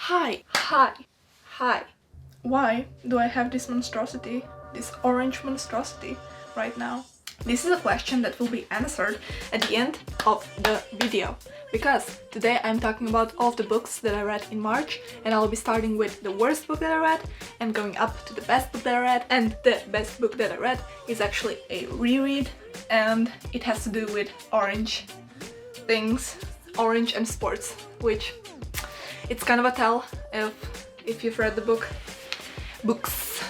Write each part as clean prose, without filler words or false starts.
Hi, hi, hi. Why do I have this monstrosity, this orange monstrosity right now? This is a question that will be answered at the end of the video, because today I'm talking about all of the books that I read in March, and I'll be starting with the worst book that I read and going up to the best book that I read. And the best book that I read is actually a reread, and it has to do with orange things, orange and sports, which it's kind of a tell if you've read the books.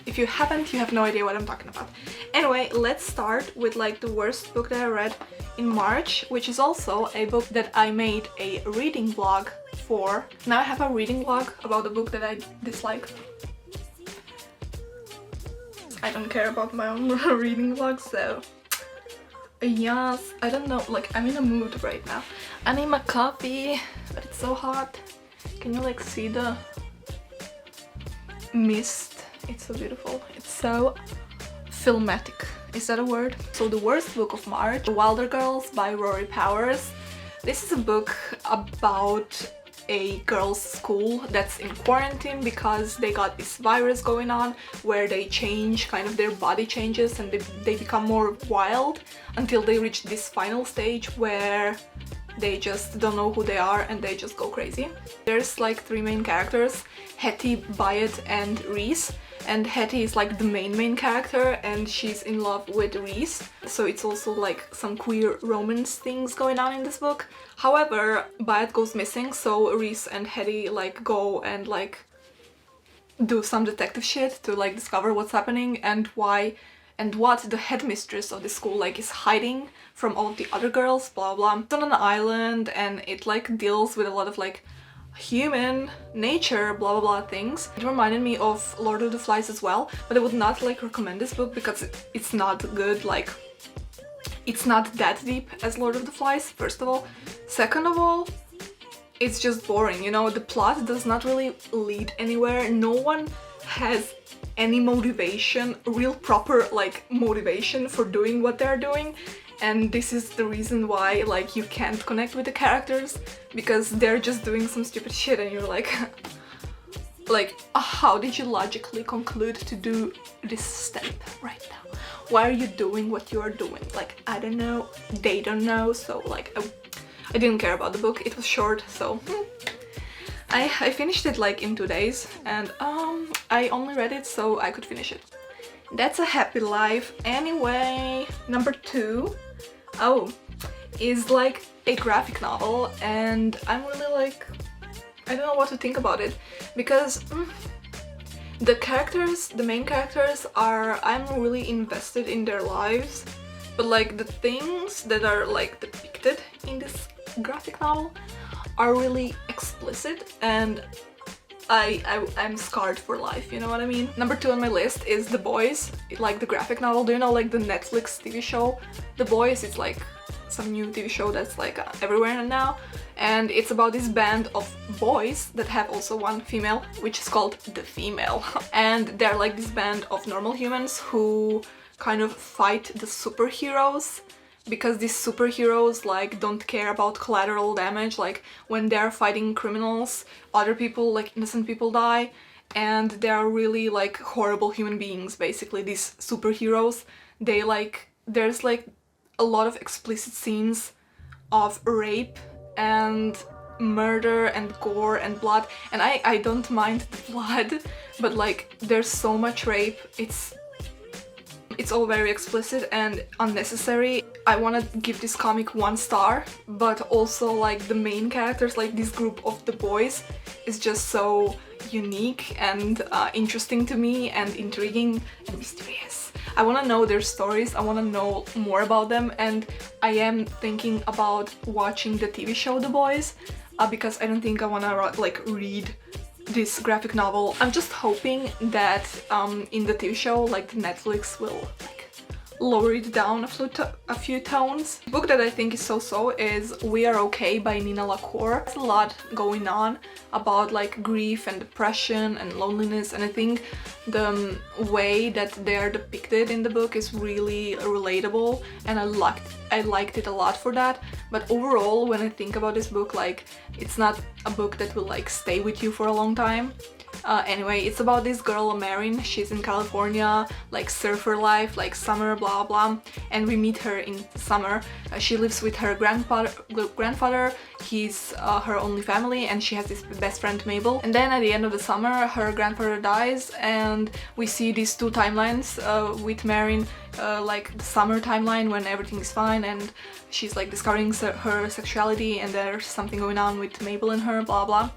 If you haven't, you have no idea what I'm talking about. Anyway, let's start with like the worst book that I read in March, which is also a book that I made a reading vlog for. Now I have a reading vlog about a book that I dislike. I don't care about my own reading vlog, so yes, I don't know, like I'm in a mood right now. I need my coffee, but it's so hot. Can you like see the mist? It's so beautiful. It's so filmatic. Is that a word? So the worst book of March, Wilder Girls by Rory Powers. This is a book about a girls' school that's in quarantine because they got this virus going on where they change, kind of their body changes and they become more wild until they reach this final stage where they just don't know who they are and they just go crazy. There's like three main characters, Hetty, Byatt and Reese. And Hetty is like the main character and she's in love with Reese. So it's also like some queer romance things going on in this book. However, Byatt goes missing, so Reese and Hetty like go and like do some detective shit to like discover what's happening and why and what the headmistress of the school like is hiding from all of the other girls, blah blah. It's on an island and it like deals with a lot of like human nature, blah blah blah things. It reminded me of Lord of the Flies as well, but I would not like recommend this book because it's not good, like it's not that deep as Lord of the Flies, first of all. Second of all, it's just boring, you know, the plot does not really lead anywhere. No one has any motivation, real proper like motivation for doing what they're doing. And this is the reason why like you can't connect with the characters, because they're just doing some stupid shit and you're like how did you logically conclude to do this step right now? Why are you doing what you are doing? Like, I don't know, they don't know, so like I didn't care about the book. It was short, so I finished it like in 2 days, and I only read it so I could finish it. That's a happy life. Anyway, number 2 is like a graphic novel, and I'm really like, I don't know what to think about it, because the characters, the main characters are, I'm really invested in their lives, but like the things that are like depicted in this graphic novel are really explicit, and I'm scarred for life, you know what I mean? Number 2 on my list is The Boys, like the graphic novel. Do you know like the Netflix TV show The Boys? It's like some new TV show that's like everywhere now, and it's about this band of boys that have also one female, which is called The Female. And they're like this band of normal humans who kind of fight the superheroes, because these superheroes like don't care about collateral damage. Like when they're fighting criminals, other people, like innocent people, die, and they're really like horrible human beings, basically, these superheroes. They like, there's like a lot of explicit scenes of rape and murder and gore and blood, and I don't mind the blood, but like there's so much rape, it's all very explicit and unnecessary. I want to give this comic 1 star, but also like the main characters, like this group of the boys, is just so unique and interesting to me, and intriguing and mysterious. I want to know their stories, I want to know more about them, and I am thinking about watching the TV show The Boys, because I don't think I want to like read this graphic novel. I'm just hoping that in the TV show, like the Netflix will like lower it down a few tones. The book that I think is so is We Are Okay by Nina LaCour. There's a lot going on about like grief and depression and loneliness, and I think the way that they are depicted in the book is really relatable, and I liked it a lot for that. But overall, when I think about this book, like, it's not a book that will like stay with you for a long time. Anyway, it's about this girl, Marin. She's in California, like surfer life, like summer, blah blah, and we meet her in summer. She lives with her grandfather. He's her only family, and she has this best friend, Mabel. And then at the end of the summer, her grandfather dies, and we see these two timelines with Marin, like the summer timeline when everything is fine and she's like discovering her sexuality, and there's something going on with Mabel and her, blah blah.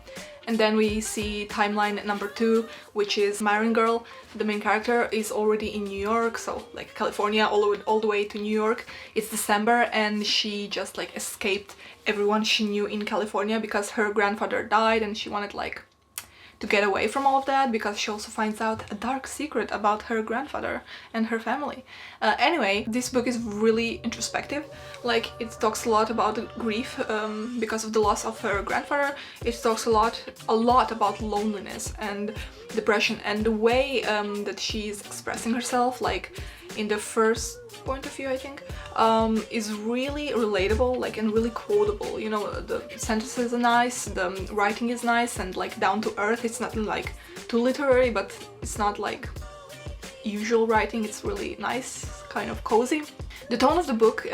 And then we see timeline number 2, which is Marin girl. The main character is already in New York, so like California all the way to New York. It's December, and she just like escaped everyone she knew in California because her grandfather died, and she wanted like to get away from all of that, because she also finds out a dark secret about her grandfather and her family. Anyway, this book is really introspective. Like, it talks a lot about grief because of the loss of her grandfather. It talks a lot about loneliness and depression, and the way that she's expressing herself, like in the first point of view, I think, is really relatable, like, and really quotable. You know, the sentences are nice, the writing is nice and like down to earth. It's not like too literary, but it's not like usual writing. It's really nice, kind of cozy. The tone of the book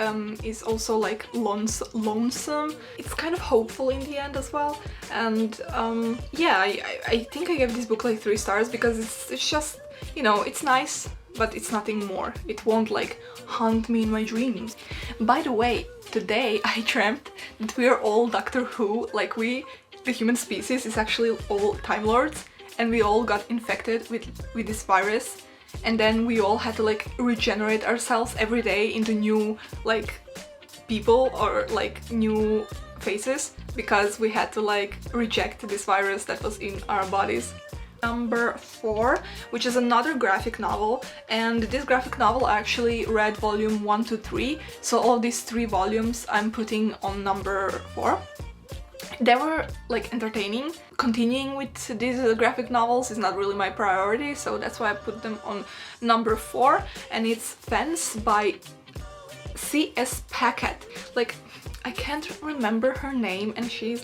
is also like lonesome. It's kind of hopeful in the end as well. And yeah, I think I gave this book like 3 stars because it's just, you know, it's nice, but it's nothing more. It won't like haunt me in my dreams. By the way, today I dreamt that we are all Doctor Who, like we, the human species, is actually all Time Lords, and we all got infected with this virus, and then we all had to like regenerate ourselves every day into new like people or like new faces, because we had to like reject this virus that was in our bodies. Number 4, which is another graphic novel, and this graphic novel I actually read volume 1 to 3, so all these 3 volumes I'm putting on number 4. They were like entertaining. Continuing with these graphic novels is not really my priority, so that's why I put them on number 4, and it's Fence by C.S. Packet. Like, I can't remember her name, and she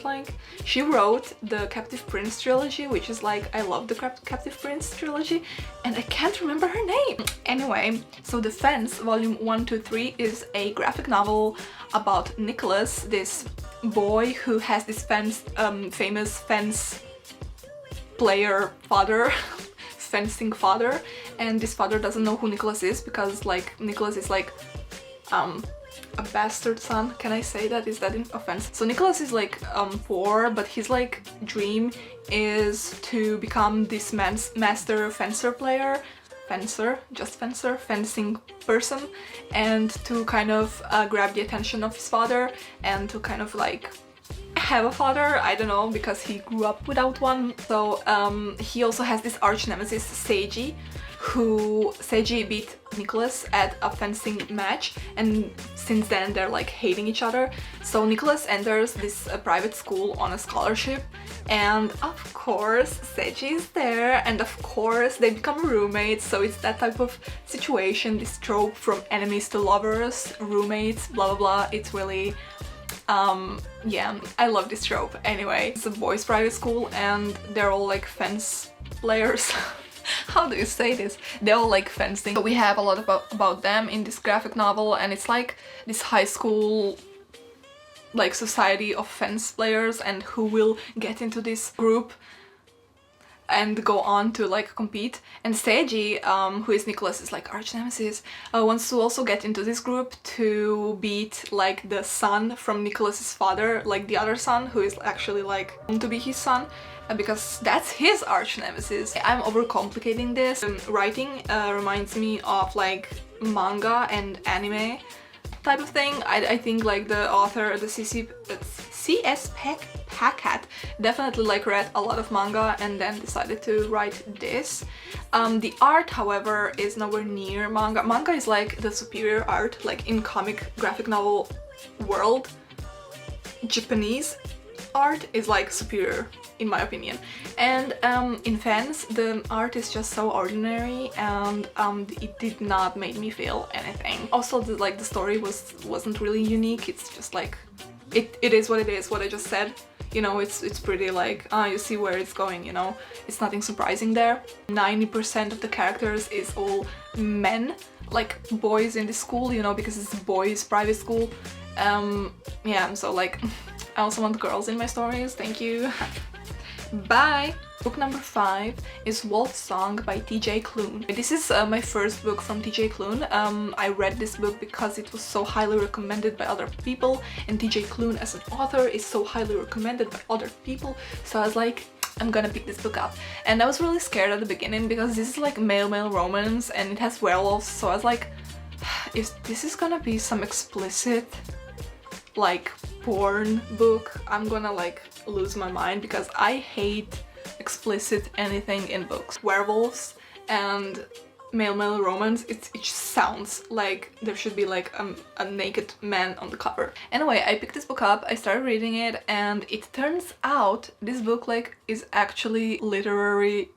wrote the Captive Prince trilogy, which is like, I love the Captive Prince trilogy, and I can't remember her name. Anyway, so The Fence volume 1 to 3 is a graphic novel about Nicholas, this boy who has this famous fence player father, fencing father, and this father doesn't know who Nicholas is because like Nicholas is like a bastard son. Can I say that? Is that an offense? So Nicholas is like 4, but his like dream is to become this master fencer player, fencing person, and to kind of grab the attention of his father and to kind of like have a father, I don't know, because he grew up without one. So he also has this arch nemesis, Seiji, who Seiji beat Nicholas at a fencing match, and since then they're like hating each other. So Nicholas enters this private school on a scholarship, and of course Seiji is there, and of course they become roommates. So it's that type of situation, this trope from enemies to lovers, roommates, blah blah blah. It's really yeah, I love this trope. Anyway, it's a boys' private school, and they're all like fence players. How do you say this? They're all like fencing. So we have a lot about them in this graphic novel, and it's like this high school like society of fence players, and who will get into this group and go on to like compete. And Seiji, who is Nicholas's like arch nemesis, wants to also get into this group to beat like the son from Nicholas's father, like the other son who is actually like to be his son, because that's his arch nemesis. I'm overcomplicating this. Writing reminds me of like manga and anime type of thing. I think like the author, the C.S. Hackett definitely like read a lot of manga and then decided to write this. The art, however, is nowhere near manga. Manga is like the superior art, like in comic graphic novel world. Japanese art is like superior in my opinion, and in fans the art is just so ordinary, and it did not make me feel anything. Also the story wasn't really unique. It's just like it is what it is, what I just said. You know, it's pretty like, you see where it's going, you know, it's nothing surprising there. 90% of the characters is all men, like boys in the school, you know, because it's a boys' private school. Yeah, so like I also want girls in my stories, thank you. Bye! Book number 5 is Wolf Song by TJ Klune. This is my first book from TJ Klune. I read this book because it was so highly recommended by other people, and TJ Klune as an author is so highly recommended by other people, so I was like, I'm gonna pick this book up. And I was really scared at the beginning because this is like male romance and it has werewolves, so I was like, if this is gonna be some explicit like porn book, I'm gonna like lose my mind, because I hate explicit anything in books. Werewolves and male romance, it just sounds like there should be like a naked man on the cover. Anyway, I picked this book up, I started reading it, and it turns out this book like is actually literary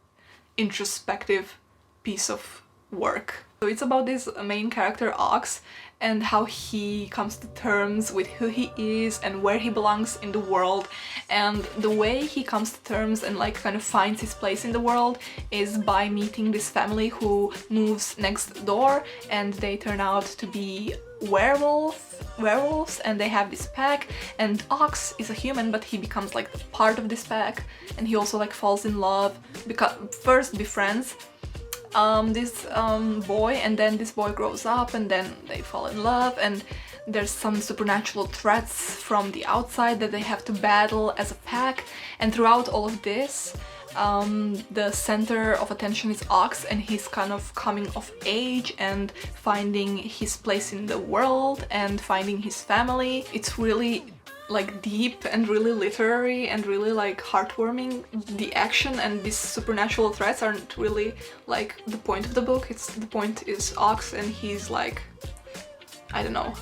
introspective piece of work. So it's about this main character Ox and how he comes to terms with who he is and where he belongs in the world, and the way he comes to terms and like kind of finds his place in the world is by meeting this family who moves next door, and they turn out to be werewolves, and they have this pack, and Ox is a human but he becomes like part of this pack, and he also like falls in love, because first befriends this boy, and then this boy grows up and then they fall in love, and there's some supernatural threats from the outside that they have to battle as a pack. And throughout all of this, the center of attention is Ox, and he's kind of coming of age and finding his place in the world and finding his family. It's really like deep and really literary and really like heartwarming. The action and these supernatural threats aren't really like the point of the book. The point is Ox, and he's like, I don't know,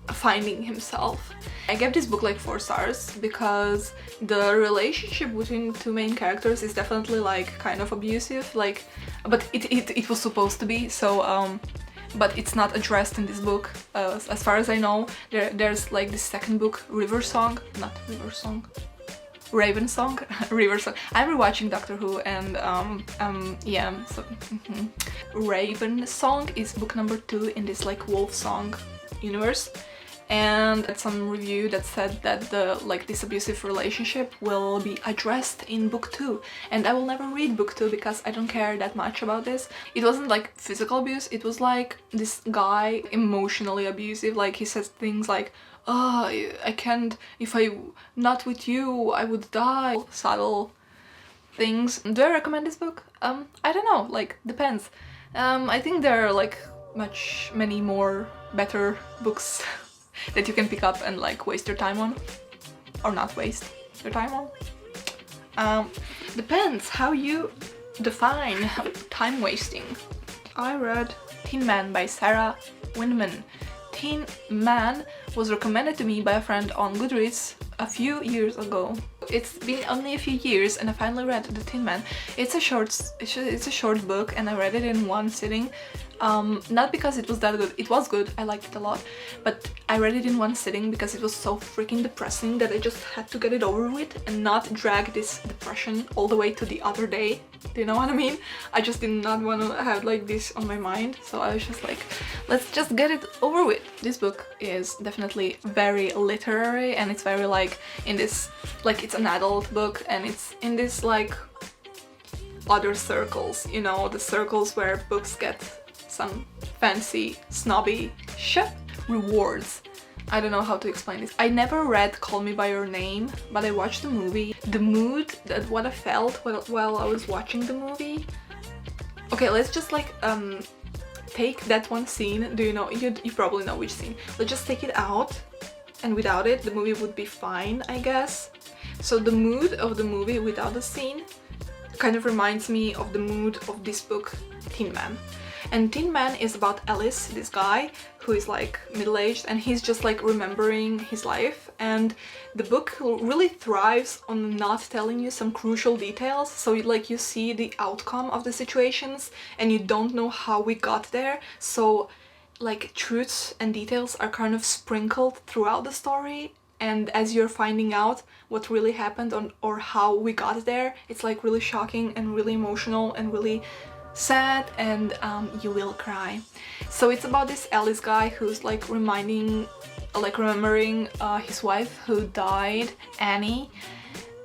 finding himself. I gave this book like 4 stars because the relationship between two main characters is definitely like kind of abusive, like, but it was supposed to be, so but it's not addressed in this book. As far as I know, there's like this second book, Raven Song. River Song. I'm rewatching Doctor Who, and yeah, so Raven Song is book number 2 in this like Wolf Song universe. And some review that said that this abusive relationship will be addressed in book 2, and I will never read book 2 because I don't care that much about this. It wasn't like physical abuse, it was like this guy emotionally abusive. Like he says things like, oh, I can't, if I'm not with you I would die. Subtle things. Do I recommend this book? I don't know, like depends. I think there are like many more better books that you can pick up and like waste your time on, or not waste your time on. Depends how you define time wasting. I read Tin Man by Sarah Winman. Tin Man was recommended to me by a friend on Goodreads a few years ago. It's been only a few years and I finally read The Tin Man. It's a short book and I read it in one sitting. Not because it was that good, it was good, I liked it a lot, but I read it in one sitting because it was so freaking depressing that I just had to get it over with and not drag this depression all the way to the other day. Do you know what I mean? I just did not want to have like this on my mind, so I was just like, let's just get it over with. This book is definitely very literary, and it's very like in this, like it's an adult book, and it's in this like other circles, you know, the circles where books get some fancy snobby shit rewards. I don't know how to explain this. I never read Call Me By Your Name, but I watched the movie. The mood, that what I felt while I was watching the movie. Okay, let's just like take that one scene. Do you know? You probably know which scene. Let's just take it out and without it the movie would be fine, I guess. So the mood of the movie without the scene kind of reminds me of the mood of this book, Tin Man. And Tin Man is about Ellis, this guy who is like middle-aged, and he's just like remembering his life, and the book really thrives on not telling you some crucial details, so like you see the outcome of the situations and you don't know how we got there, so like truths and details are kind of sprinkled throughout the story, and as you're finding out what really happened or how we got there, it's like really shocking and really emotional and really sad, and you will cry. So it's about this Ellis guy who's like remembering his wife who died, Annie,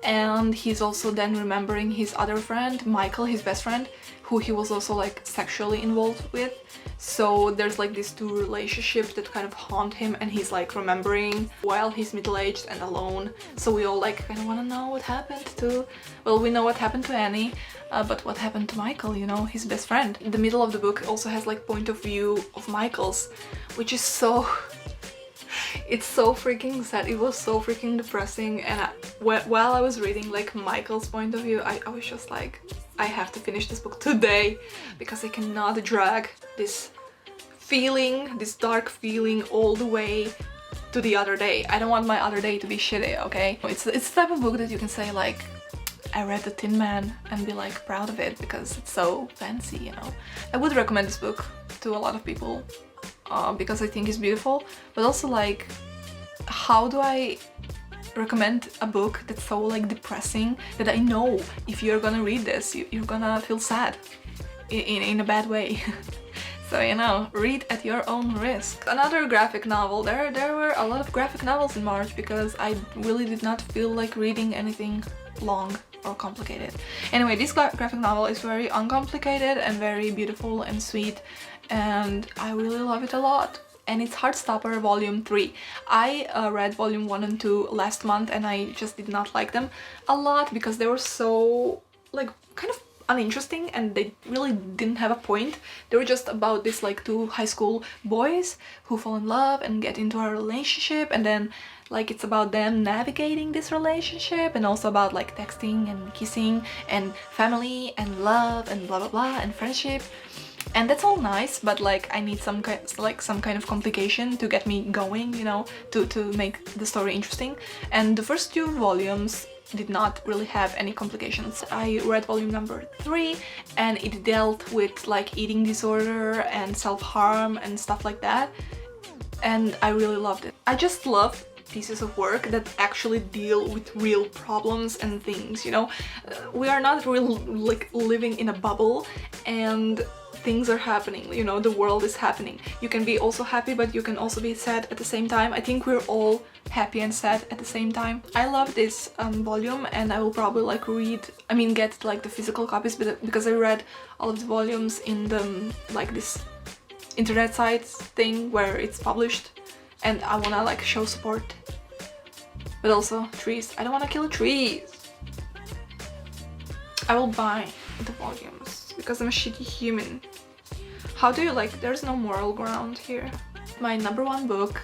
and he's also then remembering his other friend, Michael, his best friend, who he was also like sexually involved with. So there's like these two relationships that kind of haunt him, and he's like remembering while he's middle-aged and alone. So we all like kind of want to know what happened to, well, we know what happened to Annie, but what happened to Michael, you know, his best friend. The middle of the book also has like point of view of Michael's, which is so it's so freaking sad. It was so freaking depressing, and while I was reading like Michael's point of view, I was just like, I have to finish this book today because I cannot drag this feeling, this dark feeling all the way to the other day. I don't want my other day to be shitty, okay? It's the type of book that you can say like, I read The Tin Man and be like proud of it because it's so fancy, you know? I would recommend this book to a lot of people because I think it's beautiful, but also like, how do I recommend a book that's so like depressing that I know if you're gonna read this you're gonna feel sad in a bad way. So, you know, read at your own risk. Another graphic novel. There were a lot of graphic novels in March because I really did not feel like reading anything long or complicated. Anyway, this graphic novel is very uncomplicated and very beautiful and sweet, and I really love it a lot. And it's Heartstopper Volume 3. I read Volume 1 and 2 last month, and I just did not like them a lot because they were so like kind of uninteresting and they really didn't have a point. They were just about this like two high school boys who fall in love and get into a relationship, and then like it's about them navigating this relationship, and also about like texting and kissing and family and love and blah blah blah and friendship. And that's all nice, but like I need some kind of complication to get me going, you know, to make the story interesting. And the first two volumes did not really have any complications. I read volume number 3 and it dealt with like eating disorder and self-harm and stuff like that, and I really loved it. I just love pieces of work that actually deal with real problems and things, you know. We are not really like living in a bubble, and things are happening, you know, the world is happening. You can be also happy, but you can also be sad at the same time. I think we're all happy and sad at the same time. I love this volume, and I will probably like get like the physical copies, because I read all of the volumes in the like this internet site thing where it's published, and I wanna like show support. But also trees, I don't wanna kill trees. I will buy the volumes because I'm a shitty human. How do you like, there's no moral ground here. My number one book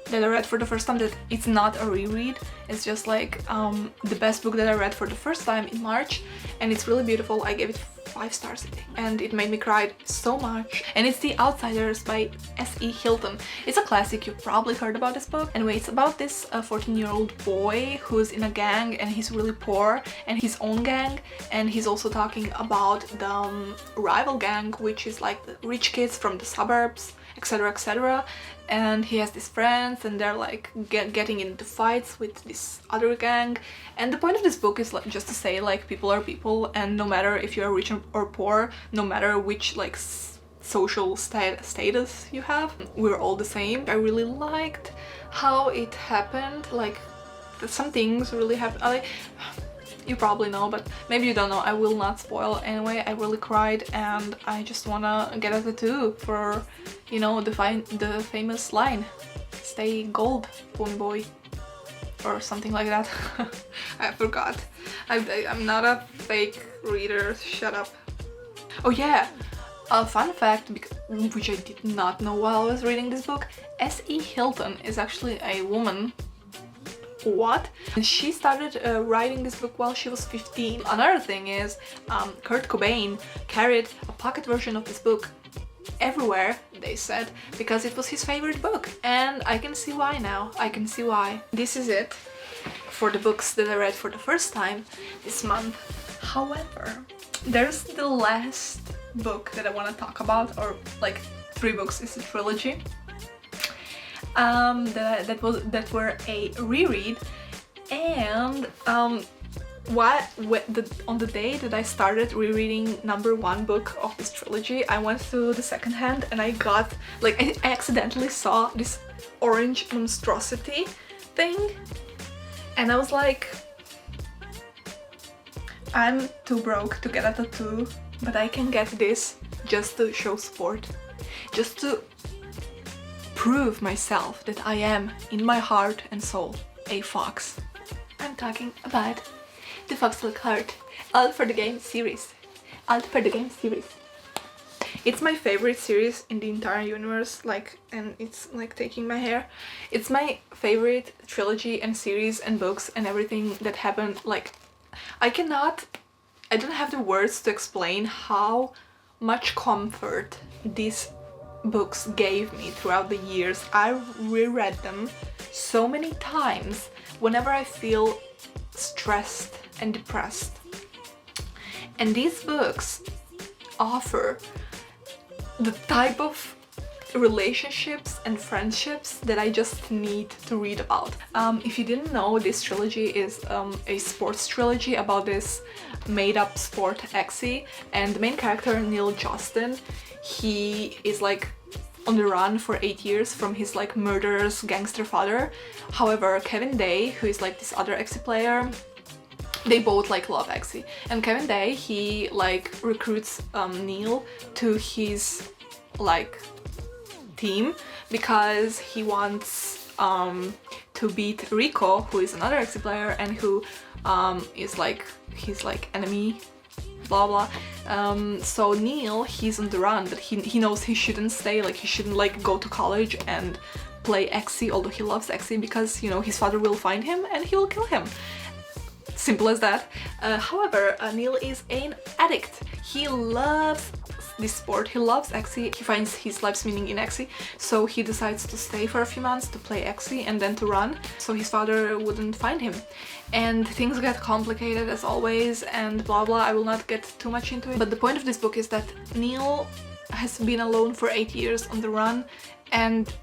that I read for the first time, that it's not a reread, it's just like the best book that I read for the first time in March, and it's really beautiful. I gave it 5 stars, I think, and it made me cry so much. And it's The Outsiders by S.E. Hilton. It's a classic, you've probably heard about this book. Anyway, it's about this 14-year-old boy who's in a gang, and he's really poor, and his own gang, and he's also talking about the rival gang, which is like the rich kids from the suburbs, etc, etc. And he has these friends, and they're like getting into fights with this other gang. And the point of this book is like just to say like people are people, and no matter if you're rich or poor, no matter which like social status you have, we're all the same. I really liked how it happened, like some things really happened. You probably know, but maybe you don't know. I will not spoil. Anyway, I really cried, and I just wanna get a tattoo for, you know, the famous line, "Stay gold, pony boy," or something like that. I forgot. I'm not a fake reader. Shut up. Oh yeah, a fun fact, which I did not know while I was reading this book: S.E. Hilton is actually a woman what? And she started writing this book while she was 15. Another thing is Kurt Cobain carried a pocket version of this book everywhere, they said, because it was his favorite book, and I can see why now. I can see why. This is it for the books that I read for the first time this month. However, there's the last book that I want to talk about, or like 3 books. It's a trilogy that were a reread, and on the day that I started rereading number 1 book of this trilogy, I went to the secondhand and I got, like, I accidentally saw this orange monstrosity thing, and I was like, I'm too broke to get a tattoo, but I can get this just to show support, just to prove myself that I am, in my heart and soul, a fox. I'm talking about the Foxtail Heart, All for the Game series. All for the Game series. It's my favorite series in the entire universe, like, and it's like taking my hair. It's my favorite trilogy and series and books and everything that happened. Like, I don't have the words to explain how much comfort these books gave me throughout the years. I reread them so many times whenever I feel stressed and depressed. And these books offer the type of relationships and friendships that I just need to read about. If you didn't know, this trilogy is a sports trilogy about this made-up sport Exy, and the main character, Neil Justin, he is like on the run for 8 years from his like murderous gangster father. However, Kevin Day, who is like this other Exy player, they both like love Exy, and Kevin Day, he like recruits Neil to his like team because he wants to beat Rico, who is another Exy player and who is like his like enemy, blah blah. So Neil, he's on the run, but he knows he shouldn't stay, like he shouldn't like go to college and play Exy, although he loves Exy, because, you know, his father will find him and he will kill him. Simple as that. However, Neil is an addict. He loves this sport, he loves Exy, he finds his life's meaning in Exy, so he decides to stay for a few months to play Exy and then to run, so his father wouldn't find him. And things get complicated as always, and blah blah. I will not get too much into it, but the point of this book is that Neil has been alone for 8 years on the run, and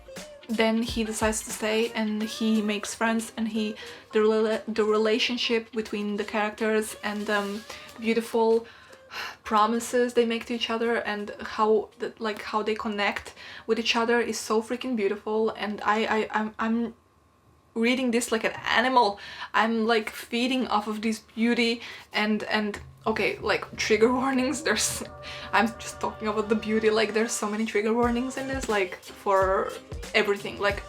then he decides to stay and he makes friends, and the relationship between the characters and beautiful promises they make to each other and how they connect with each other is so freaking beautiful. And I'm reading this like an animal. I'm like feeding off of this beauty and okay, like trigger warnings, I'm just talking about the beauty, like there's so many trigger warnings in this, like for everything, like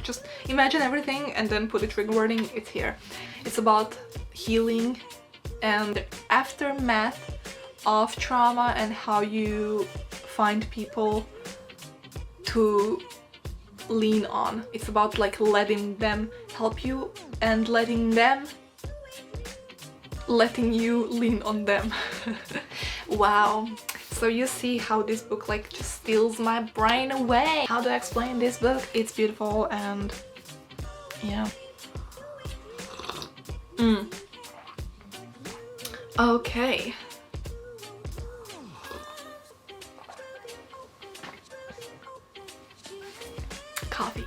just imagine everything and then put a trigger warning, it's here. It's about healing and aftermath of trauma and how you find people to lean on. It's about like letting them help you and letting you lean on them. Wow. So you see how this book like just steals my brain away. How do I explain this book? It's beautiful and yeah. Okay. Coffee.